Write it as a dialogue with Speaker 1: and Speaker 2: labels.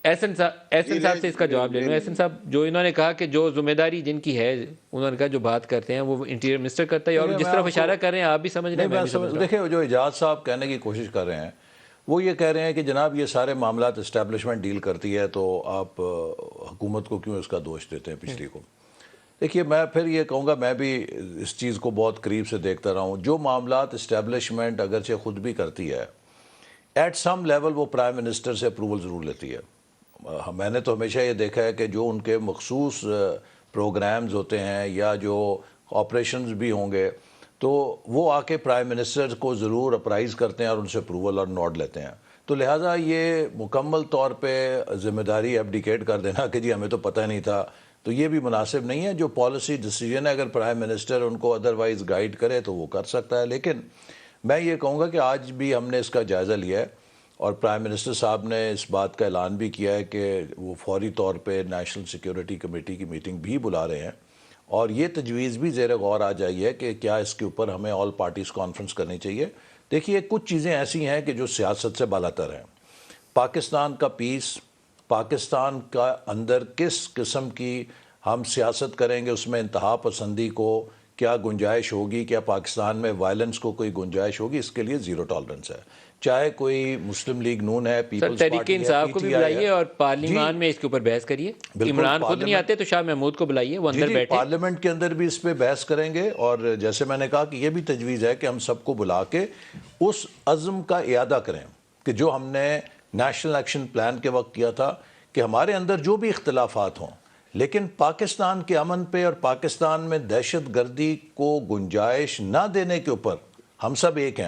Speaker 1: احسن صاحب سے اس کا جواب لے لوں. احسن صاحب، جو انہوں نے کہا کہ جو ذمہ داری جن کی ہے، انہوں نے کہا جو بات کرتے ہیں وہ انٹیریئر منسٹر کرتا ہے، اور جس طرف اشارہ کر رہے ہیں آپ بھی سمجھ رہے ہیں، میں بھی سمجھ رہا ہوں.
Speaker 2: دیکھیں، جو اعجاز صاحب کہنے کی کوشش کر رہے ہیں وہ یہ کہہ رہے ہیں کہ جناب یہ سارے معاملات اسٹیبلشمنٹ ڈیل کرتی ہے، تو آپ حکومت کو کیوں اس کا دوش دیتے ہیں پچھلی کو. دیکھیے، میں پھر یہ کہوں گا، میں بھی اس چیز کو بہت قریب سے دیکھتا رہا ہوں. جو معاملات اسٹیبلشمنٹ اگرچہ خود بھی کرتی ہے، ایٹ سم لیول وہ پرائم منسٹر سے اپروول ضرور لیتی ہے. میں نے تو ہمیشہ یہ دیکھا ہے کہ جو ان کے مخصوص پروگرامز ہوتے ہیں یا جو آپریشنز بھی ہوں گے، تو وہ آ کے پرائم منسٹر کو ضرور اپرائز کرتے ہیں اور ان سے اپروول اور نوٹ لیتے ہیں. تو لہٰذا یہ مکمل طور پہ ذمہ داری ایبڈیکیٹ کر دینا کہ جی ہمیں تو پتہ نہیں تھا، تو یہ بھی مناسب نہیں ہے. جو پالیسی ڈیسیجن ہے، اگر پرائم منسٹر ان کو ادروائز گائیڈ کرے تو وہ کر سکتا ہے. لیکن میں یہ کہوں گا کہ آج بھی ہم نے اس کا جائزہ لیا ہے، اور پرائم منسٹر صاحب نے اس بات کا اعلان بھی کیا ہے کہ وہ فوری طور پہ نیشنل سیکیورٹی کمیٹی کی میٹنگ بھی بلا رہے ہیں، اور یہ تجویز بھی زیر غور آ جائی ہے کہ کیا اس کے اوپر ہمیں آل پارٹیز کانفرنس کرنی چاہیے. دیکھیے، کچھ چیزیں ایسی ہیں کہ جو سیاست سے بالاتر ہیں. پاکستان کا پیس، پاکستان کا اندر کس قسم کی ہم سیاست کریں گے، اس میں انتہا پسندی کو کیا گنجائش ہوگی، کیا پاکستان میں وائلنس کو کوئی گنجائش ہوگی، اس کے لیے زیرو ٹالرنس ہے. چاہے کوئی مسلم لیگ نون ہے، پیپلز
Speaker 1: تحریک
Speaker 2: پارٹی ہے،
Speaker 1: انصاف
Speaker 2: پی
Speaker 1: کو بھی
Speaker 2: ٹی آئی
Speaker 1: بلائیے
Speaker 2: ہے.
Speaker 1: اور پارلیمان میں اس کے اوپر بحث کریے. عمران خود نہیں آتے تو شاہ محمود کو بلائیے، وہ اندر بیٹھے.
Speaker 2: پارلیمنٹ کے اندر بھی اس پہ بحث کریں گے، اور جیسے میں نے کہا کہ یہ بھی تجویز ہے کہ ہم سب کو بلا کے اس عزم کا اعادہ کریں کہ جو ہم نے نیشنل ایکشن پلان کے وقت کیا تھا، کہ ہمارے اندر جو بھی اختلافات ہوں، لیکن پاکستان کے امن پہ اور پاکستان میں دہشت گردی کو گنجائش نہ دینے کے اوپر ہم سب ایک ہیں.